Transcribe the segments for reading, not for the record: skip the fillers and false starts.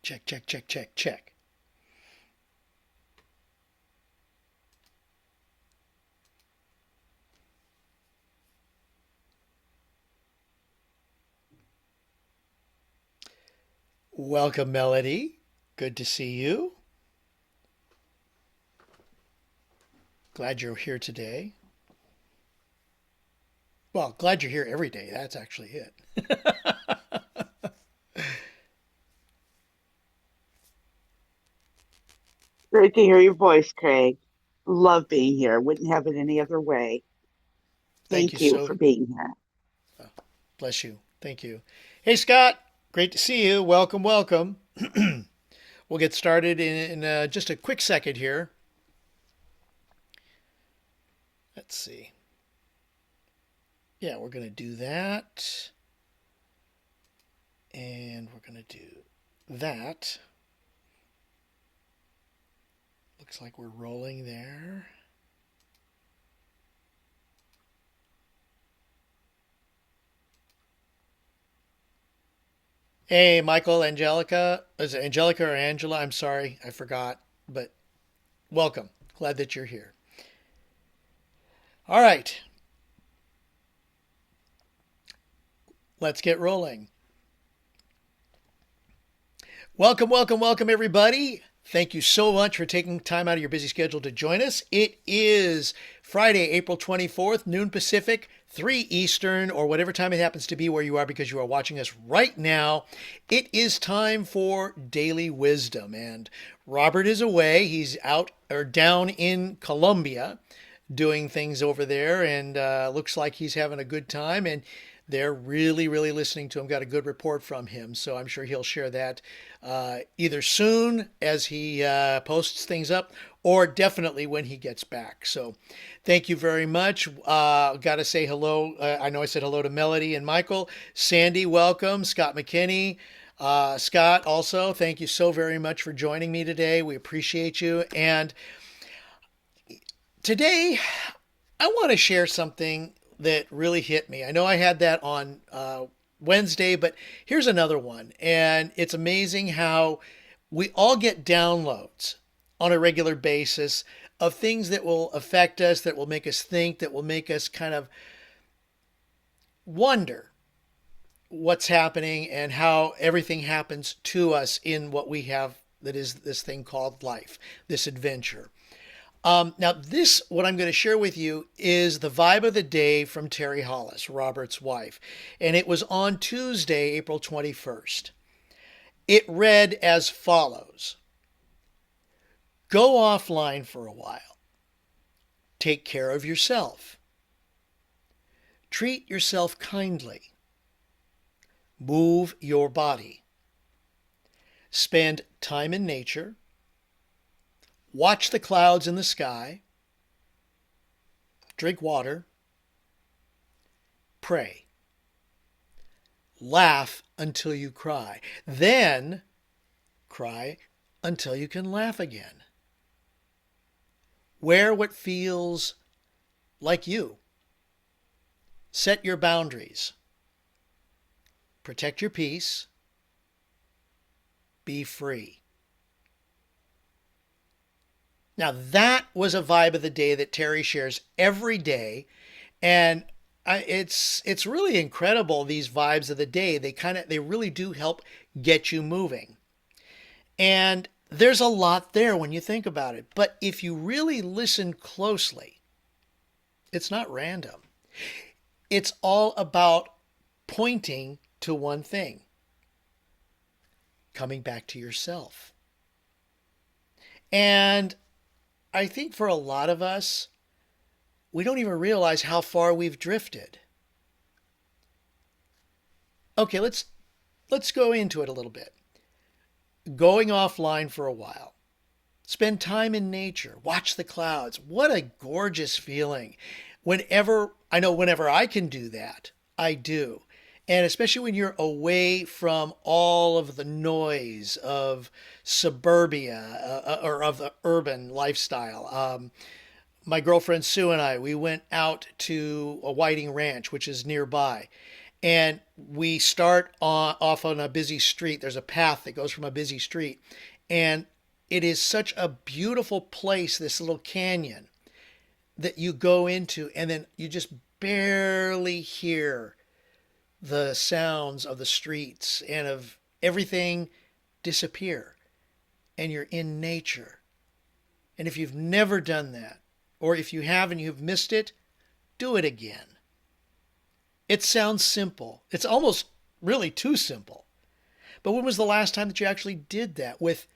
Check, check, check, check, check. Welcome, Melody. Good to see you. Glad you're here today. Well, glad you're here every day. That's actually it. Great to hear your voice, Craig. Love being here. Wouldn't have it any other way. Thank you Thank you so. for being here. Oh, bless you. Thank you. Hey, Scott. Great to see you. Welcome, welcome. We'll get started in just a quick second here. Let's see. Yeah, we're going to do that. And we're going to do that. Looks like we're rolling there. Hey, Michael, Angelica. Is it Angelica or Angela? I'm sorry, I forgot. But welcome. Glad that you're here. All right, let's get rolling. Welcome, welcome, welcome, everybody. Thank you so much for taking time out of your busy schedule to join us. It is Friday, April 24th, noon Pacific, 3 Eastern, or whatever time it happens to be where you are because you are watching us right now. It is time for Daily Wisdom. And Robert is away. He's out or down in Colombia doing things over there, and looks like he's having a good time. And they're really, really listening to him. Got a good report from him, so I'm sure he'll share that either soon as he posts things up, or definitely when he gets back. So, thank you very much. Got to say hello. I know I said hello to Melody and Michael. Sandy, welcome. Scott McKinney. Scott, also, thank you so very much for joining me today. We appreciate you. And today, I want to share something that really hit me. I know I had that on Wednesday, but here's another one. And it's amazing how we all get downloads on a regular basis of things that will affect us, that will make us think, that will make us kind of wonder what's happening and how everything happens to us in what we have that is this thing called life, this adventure. Now, what I'm going to share with you is the vibe of the day from Terry Hollis, Robert's wife. And it was on Tuesday, April 21st. It read as follows: Go offline for a while. Take care of yourself. Treat yourself kindly. Move your body. Spend time in nature. Watch the clouds in the sky. Drink water. Pray. Laugh until you cry. Then cry until you can laugh again. Wear what feels like you. Set your boundaries. Protect your peace. Be free. Now, that was a vibe of the day that Terry shares every day. And it's really incredible, these vibes of the day. They really do help get you moving. And there's a lot there when you think about it. But if you really listen closely, it's not random. It's all about pointing to one thing: coming back to yourself. And I think for a lot of us, we don't even realize how far we've drifted. Okay, let's go into it a little bit. Going offline for a while. Spend time in nature. Watch the clouds. What a gorgeous feeling. Whenever I can do that, I do. And especially when you're away from all of the noise of suburbia or of the urban lifestyle. My girlfriend Sue and I, we went out to a Whiting Ranch, which is nearby. And we start off on a busy street. There's a path that goes from a busy street. And it is such a beautiful place, this little canyon that you go into, and then you just barely hear the sounds of the streets and of everything disappear. And you're in nature. And if you've never done that, or if you have and you've missed it, do it again. It sounds simple. It's almost really too simple. But when was the last time that you actually did that with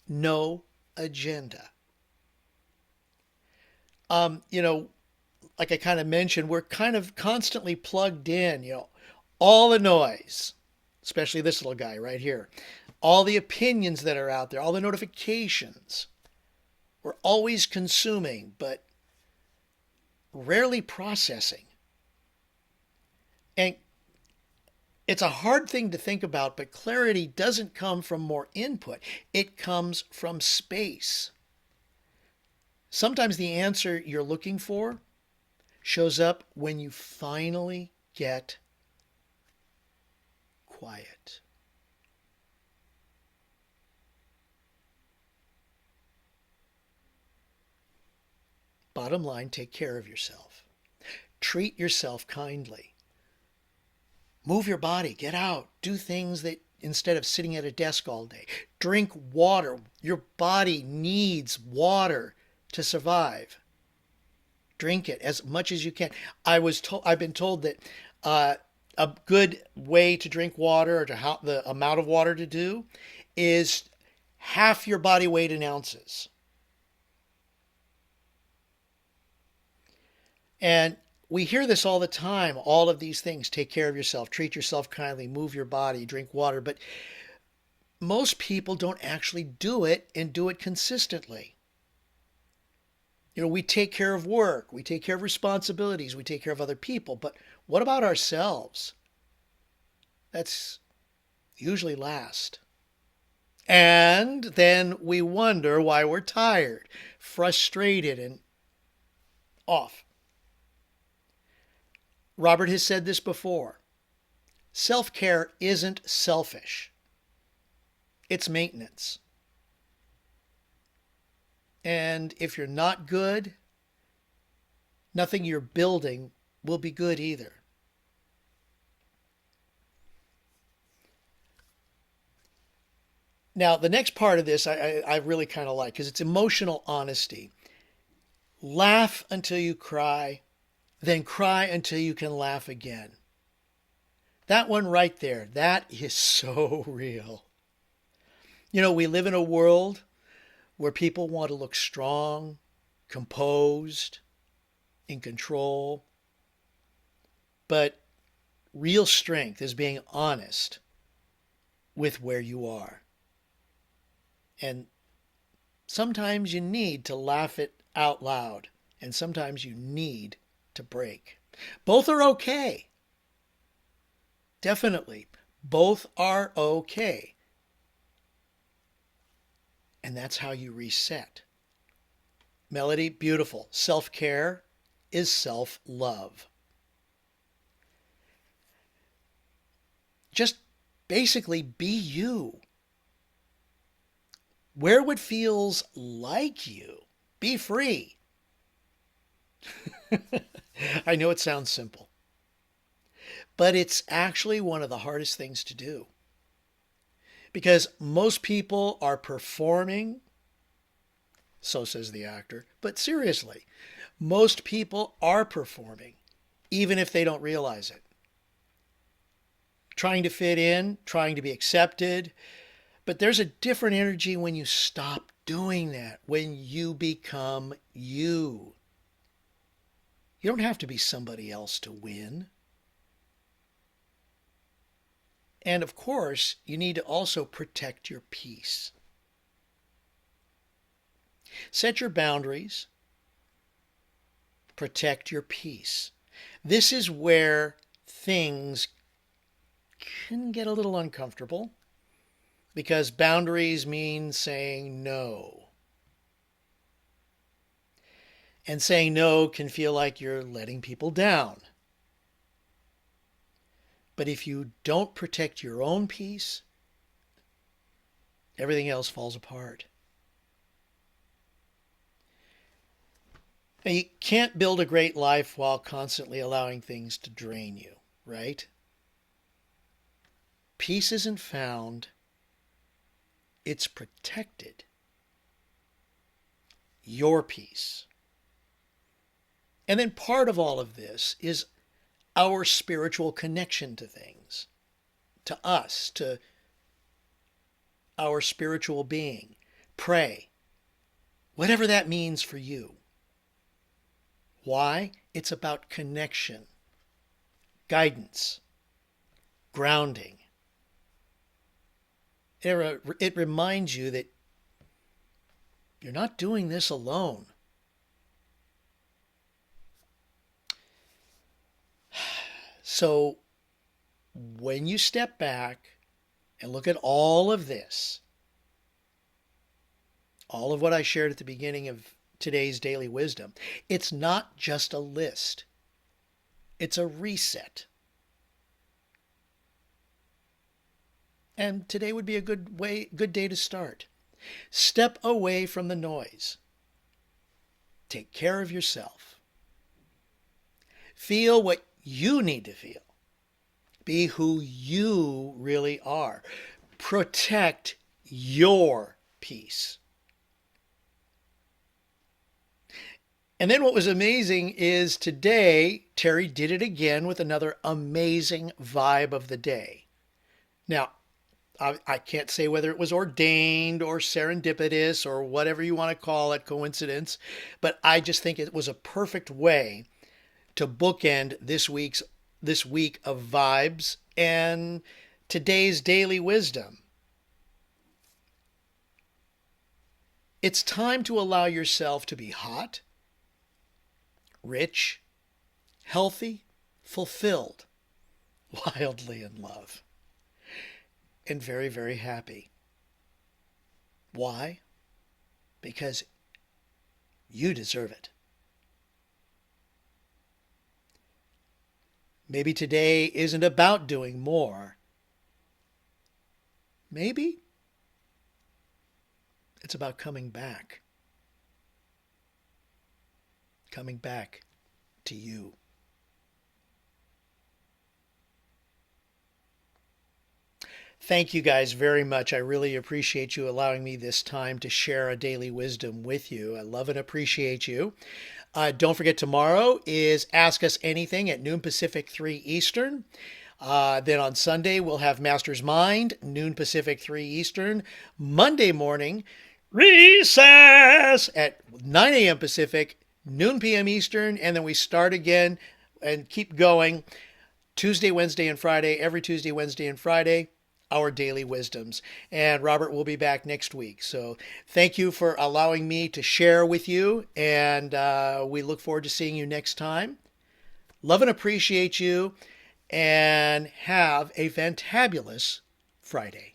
no agenda? You know, like I kind of mentioned, we're kind of constantly plugged in, all the noise, especially this little guy right here, all the opinions that are out there, all the notifications. We're always consuming, but rarely processing. And it's a hard thing to think about, but clarity doesn't come from more input. It comes from space. Sometimes the answer you're looking for shows up when you finally get quiet. Bottom line, take care of yourself. Treat yourself kindly. Move your body, get out, do things that instead of sitting at a desk all day. Drink water. Your body needs water to survive. Drink it as much as you can. I've been told that a good way to drink water, or the amount of water to do, is half your body weight in ounces. And we hear this all the time, all of these things. Take care of yourself, treat yourself kindly, move your body, drink water. But most people don't actually do it and do it consistently. We take care of work, we take care of responsibilities, we take care of other people. But what about ourselves? That's usually last. And then we wonder why we're tired, frustrated, and off. Robert has said this before. Self-care isn't selfish. It's maintenance. And if you're not good, nothing you're building will be good either. Now, the next part of this I really kind of like, because it's emotional honesty. Laugh until you cry, then cry until you can laugh again. That one right there, that is so real. We live in a world where people want to look strong, composed, in control. But real strength is being honest with where you are. And sometimes you need to laugh it out loud, and sometimes you need to break. Both are okay. Definitely. Both are okay. And that's how you reset. Melody, beautiful. Self-care is self-love. Just basically be you. Wear what feels like you. Be free. I know it sounds simple, but it's actually one of the hardest things to do. Because most people are performing, so says the actor, but seriously, most people are performing, even if they don't realize it. Trying to fit in, trying to be accepted, but there's a different energy when you stop doing that, when you become you. You don't have to be somebody else to win. And of course, you need to also protect your peace. Set your boundaries. Protect your peace. This is where things can get a little uncomfortable, because boundaries mean saying no. And saying no can feel like you're letting people down. But if you don't protect your own peace, everything else falls apart. Now, you can't build a great life while constantly allowing things to drain you, right? Peace isn't found, it's protected. Your peace. And then part of all of this is our spiritual connection to things, to us, to our spiritual being. Pray, whatever that means for you. Why? It's about connection, guidance, grounding. It reminds you that you're not doing this alone. So when you step back and look at all of this, all of what I shared at the beginning of today's daily wisdom, it's not just a list. It's a reset. And today would be a good day to start. Step away from the noise. Take care of yourself. Feel what you need to feel. Be who you really are. Protect your peace. And then what was amazing is today, Terry did it again with another amazing vibe of the day. Now, I can't say whether it was ordained or serendipitous or whatever you want to call it, coincidence, but I just think it was a perfect way to bookend this week of vibes and today's daily wisdom. It's time to allow yourself to be hot, rich, healthy, fulfilled, wildly in love, and very, very happy. Why? Because you deserve it. Maybe today isn't about doing more. Maybe it's about coming back. Coming back to you. Thank you guys very much. I really appreciate you allowing me this time to share a daily wisdom with you. I love and appreciate you. Don't forget, tomorrow is Ask Us Anything at noon Pacific, 3 Eastern. Then on Sunday, we'll have Master's Mind, noon Pacific, 3 Eastern. Monday morning, recess at 9 a.m. Pacific, noon p.m. Eastern. And then we start again and keep going Tuesday, Wednesday, and Friday, every Tuesday, Wednesday, and Friday. Our daily wisdoms. And Robert will be back next week. So thank you for allowing me to share with you. And we look forward to seeing you next time. Love and appreciate you. And have a fantabulous Friday.